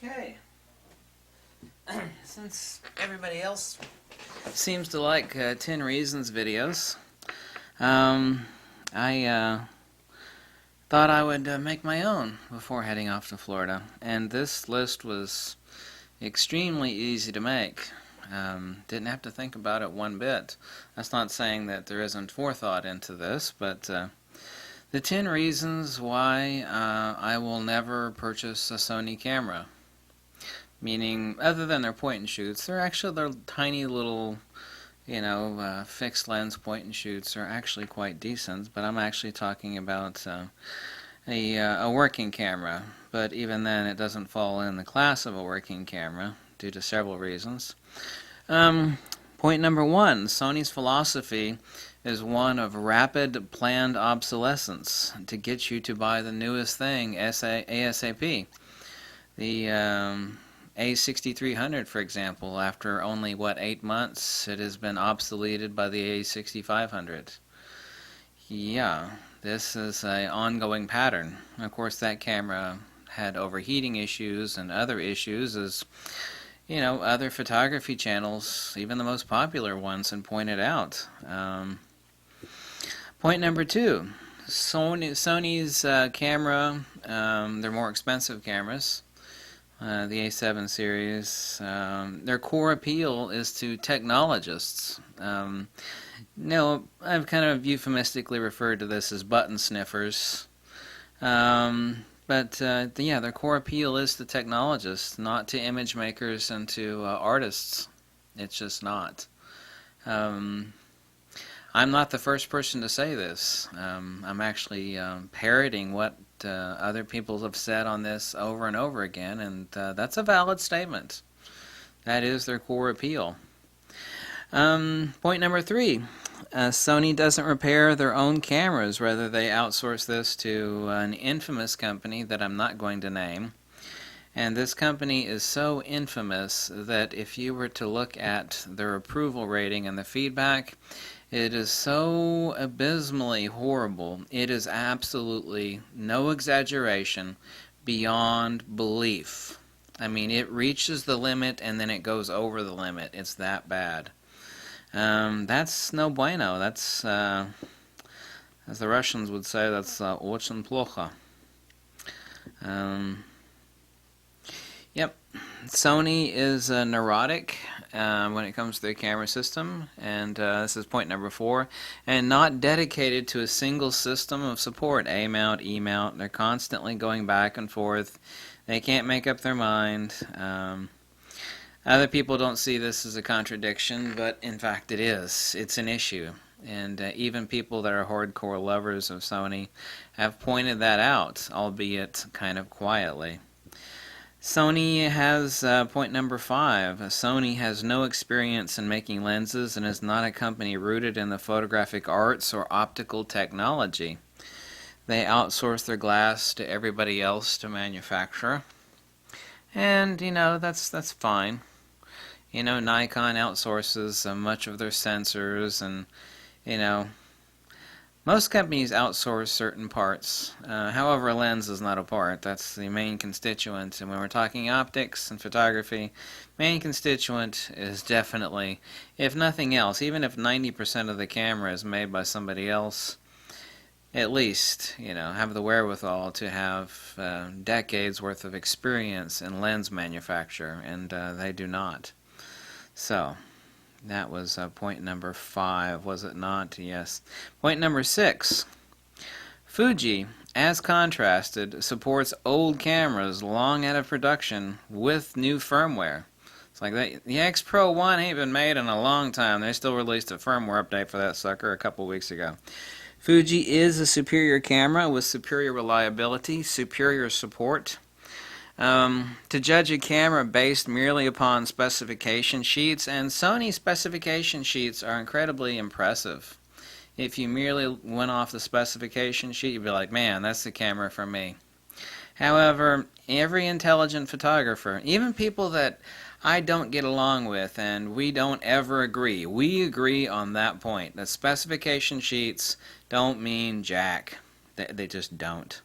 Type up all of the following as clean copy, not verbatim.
Okay. Since everybody else seems to like 10 Reasons videos, I thought I would make my own before heading off to Florida. And this list was extremely easy to make. Didn't have to think about it one bit. That's not saying that there isn't forethought into this, but the 10 reasons why I will never purchase a Sony camera. Meaning, other than their point and shoots, they're tiny little, fixed lens point and shoots are actually quite decent. But I'm actually talking about a working camera. But even then, it doesn't fall in the class of a working camera due to several reasons. Point number one: Sony's philosophy is one of rapid planned obsolescence to get you to buy the newest thing ASAP. The A6300, for example, after only, 8 months, it has been obsoleted by the A6500. Yeah, this is an ongoing pattern. Of course, that camera had overheating issues and other issues, as other photography channels, even the most popular ones, had pointed out. Point number two: Sony's camera, they're more expensive cameras. The A7 series, their core appeal is to technologists. I've kind of euphemistically referred to this as button sniffers. But their core appeal is to technologists, not to image makers and to artists. It's just not. I'm not the first person to say this. I'm actually parroting what other people have said on this over and over again, and that's a valid statement. That is their core appeal. Point number three: Sony doesn't repair their own cameras. Rather, they outsource this to an infamous company that I'm not going to name. And this company is so infamous that if you were to look at their approval rating and the feedback, it is so abysmally horrible. It is absolutely, no exaggeration, beyond belief. I mean, it reaches the limit and then it goes over the limit. It's that bad. That's no bueno. That's, as the Russians would say, that's очень плохо. Yep. Sony is neurotic when it comes to their camera system, and this is point number four, and not dedicated to a single system of support. A-mount, E-mount, they're constantly going back and forth. They can't make up their mind. Other people don't see this as a contradiction, but in fact it is. It's an issue. And even people that are hardcore lovers of Sony have pointed that out, albeit kind of quietly. Sony has, point number five, Sony has no experience in making lenses and is not a company rooted in the photographic arts or optical technology. They outsource their glass to everybody else to manufacture. And, that's fine. Nikon outsources much of their sensors, and, most companies outsource certain parts. However, a lens is not a part. That's the main constituent. And when we're talking optics and photography, main constituent is definitely, if nothing else, even if 90% of the camera is made by somebody else, at least, have the wherewithal to have decades worth of experience in lens manufacture, and they do not. So that was point number five, was it not? Yes. Point number six: FUJI, as contrasted, supports old cameras long out of production with new firmware. It's like the X Pro 1 ain't been made in a long time. They still released a firmware update for that sucker a couple weeks ago. FUJI is a superior camera with superior reliability, superior support. To judge a camera based merely upon specification sheets, and Sony specification sheets are incredibly impressive. If you merely went off the specification sheet, you'd be like, man, that's the camera for me. However, every intelligent photographer, even people that I don't get along with and we don't ever agree, we agree on that point, that specification sheets don't mean jack. They just don't.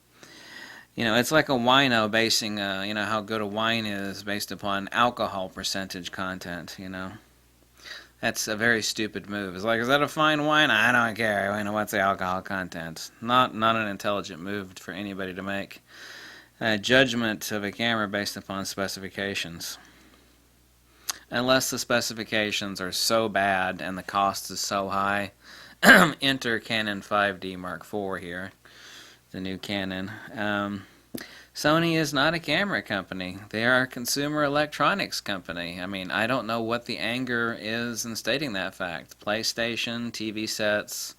It's like a wino basing, how good a wine is based upon alcohol percentage content. That's a very stupid move. It's like, is that a fine wine? I don't care. What's the alcohol content? Not an intelligent move for anybody to make. Judgment of a camera based upon specifications. Unless the specifications are so bad and the cost is so high. Enter Canon 5D Mark IV here, the new Canon. Sony is not a camera company. They are a consumer electronics company. I don't know what the anger is in stating that fact. PlayStation, TV sets,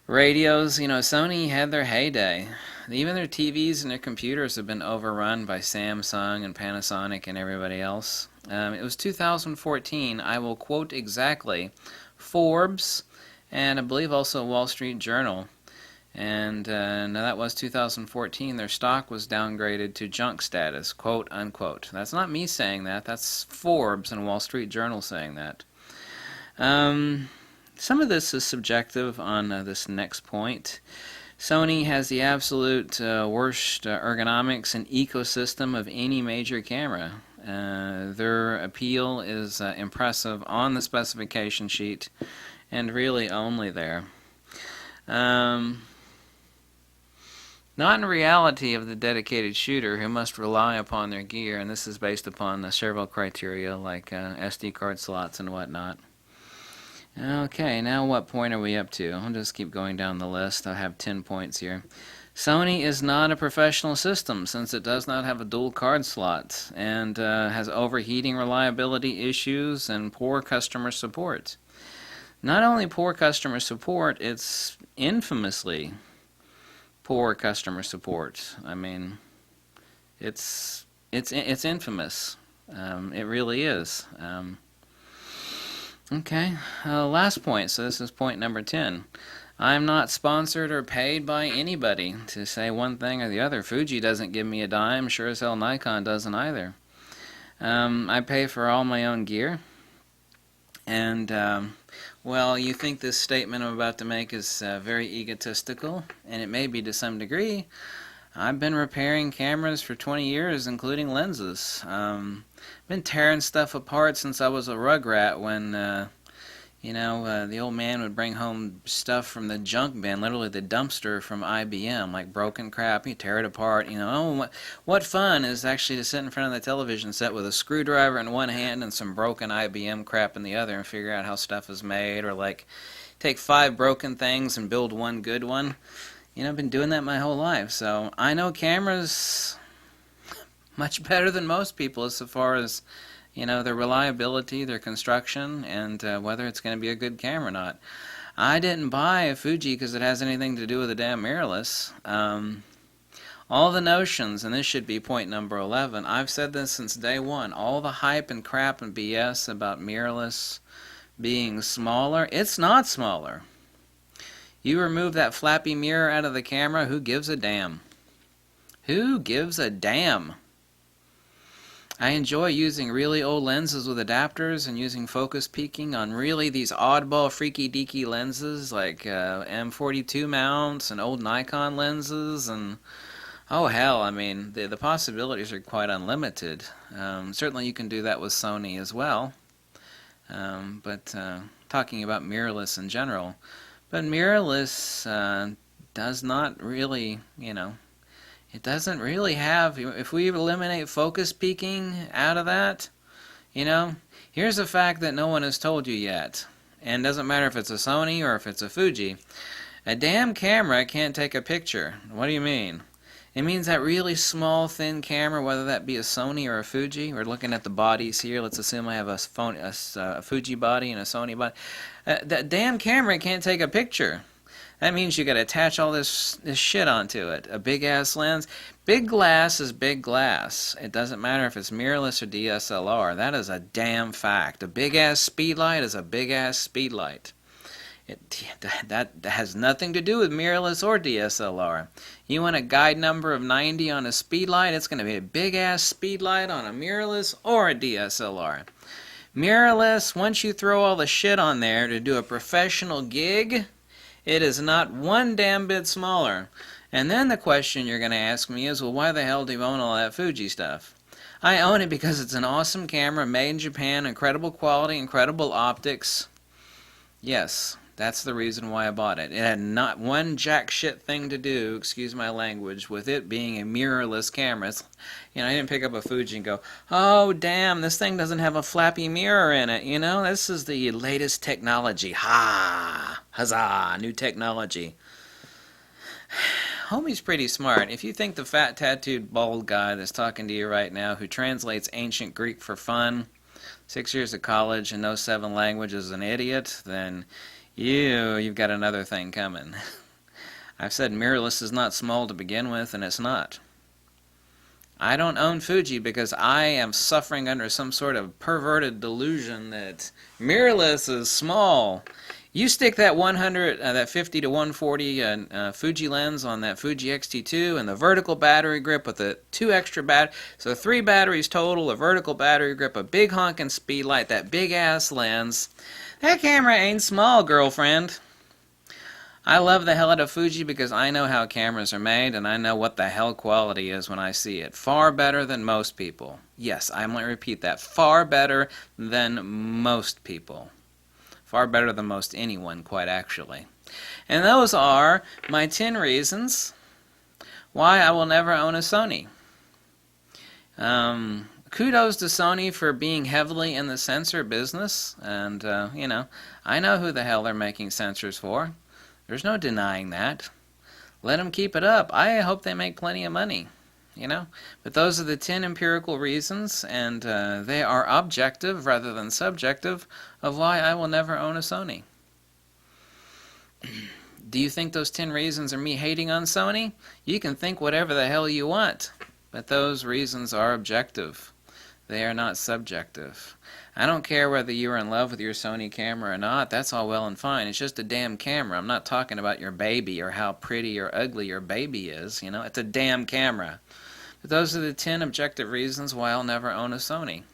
radios, Sony had their heyday. Even their TVs and their computers have been overrun by Samsung and Panasonic and everybody else. It was 2014. I will quote exactly Forbes and I believe also Wall Street Journal. And now that was 2014. Their stock was downgraded to junk status, quote unquote. That's not me saying that. That's Forbes and Wall Street Journal saying that. Some of this is subjective on this next point. Sony has the absolute worst ergonomics and ecosystem of any major camera. Their appeal is impressive on the specification sheet and really only there. Not in reality of the dedicated shooter who must rely upon their gear, and this is based upon several criteria like SD card slots and whatnot. Okay, now what point are we up to? I'll just keep going down the list. I have 10 points here. Sony is not a professional system since it does not have a dual card slot and has overheating reliability issues and poor customer support. Not only poor customer support, it's infamously poor customer support. It's infamous. It really is. Okay, last point. So this is point number 10. I'm not sponsored or paid by anybody to say one thing or the other. Fuji doesn't give me a dime. Sure as hell Nikon doesn't either. I pay for all my own gear. And, well, you think this statement I'm about to make is very egotistical, and it may be to some degree. I've been repairing cameras for 20 years, including lenses. Been tearing stuff apart since I was a rugrat when, the old man would bring home stuff from the junk bin, literally the dumpster from IBM, like broken crap. You tear it apart, what fun is actually to sit in front of the television set with a screwdriver in one hand and some broken IBM crap in the other and figure out how stuff is made, or like take 5 broken things and build one good one. I've been doing that my whole life, so I know cameras much better than most people as far as, their reliability, their construction, and whether it's going to be a good camera or not. I didn't buy a Fuji because it has anything to do with a damn mirrorless. All the notions, and this should be point number 11, I've said this since day one, all the hype and crap and BS about mirrorless being smaller, it's not smaller. You remove that flappy mirror out of the camera, who gives a damn? Who gives a damn? I enjoy using really old lenses with adapters and using focus peaking on really these oddball freaky deaky lenses like M42 mounts and old Nikon lenses, and oh hell, the possibilities are quite unlimited. Certainly you can do that with Sony as well, but talking about mirrorless in general. But mirrorless does not really, it doesn't really have, if we eliminate focus peaking out of that, here's a fact that no one has told you yet. And doesn't matter if it's a Sony or if it's a Fuji. A damn camera can't take a picture. What do you mean? It means that really small, thin camera, whether that be a Sony or a Fuji. We're looking at the bodies here. Let's assume I have a Fuji body and a Sony body. That damn camera can't take a picture. That means you got to attach all this shit onto it. A big-ass lens. Big glass is big glass. It doesn't matter if it's mirrorless or DSLR. That is a damn fact. A big-ass speedlight is a big-ass speedlight. That has nothing to do with mirrorless or DSLR. You want a guide number of 90 on a speedlight, it's going to be a big-ass speedlight on a mirrorless or a DSLR. Mirrorless, once you throw all the shit on there to do a professional gig, it is not one damn bit smaller. And then the question you're going to ask me is, well, why the hell do you own all that Fuji stuff? I own it because it's an awesome camera, made in Japan, incredible quality, incredible optics. Yes, that's the reason why I bought it. It had not one jack shit thing to do, excuse my language, with it being a mirrorless camera. I didn't pick up a Fuji and go, oh damn, this thing doesn't have a flappy mirror in it. This is the latest technology. Huzzah, new technology. Homie's pretty smart. If you think the fat tattooed bald guy that's talking to you right now, who translates ancient Greek for fun, 6 years of college and knows 7 languages, is an idiot, then you've got another thing coming. I've said mirrorless is not small to begin with, and it's not. I don't own Fuji because I am suffering under some sort of perverted delusion that mirrorless is small. You stick that 50 to 140 Fuji lens on that Fuji X-T2 and the vertical battery grip with the 2 extra batteries, so 3 batteries total, a vertical battery grip, a big honking speed light, that big ass lens. That camera ain't small, girlfriend. I love the hell out of Fuji because I know how cameras are made and I know what the hell quality is when I see it. Far better than most people. Yes, I'm going to repeat that. Far better than most people. Far better than most anyone, quite actually. And those are my 10 reasons why I will never own a Sony. Kudos to Sony for being heavily in the sensor business. And, I know who the hell they're making sensors for. There's no denying that. Let them keep it up. I hope they make plenty of money. But those are the 10 empirical reasons, and they are objective rather than subjective, of why I will never own a Sony. Do you think those 10 reasons are me hating on Sony? You can think whatever the hell you want, but those reasons are objective. They are not subjective. I don't care whether you're in love with your Sony camera or not. That's all well and fine. It's just a damn camera. I'm not talking about your baby or how pretty or ugly your baby is. It's a damn camera. But those are the 10 objective reasons why I'll never own a Sony.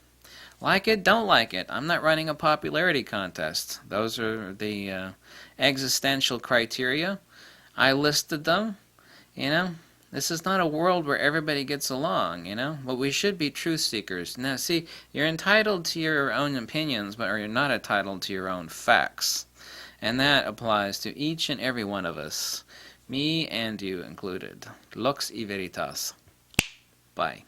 Like it, don't like it. I'm not running a popularity contest. Those are the existential criteria. I listed them. This is not a world where everybody gets along, But we should be truth seekers. Now, see, you're entitled to your own opinions, but you're not entitled to your own facts. And that applies to each and every one of us. Me and you included. Lux y veritas. Bye.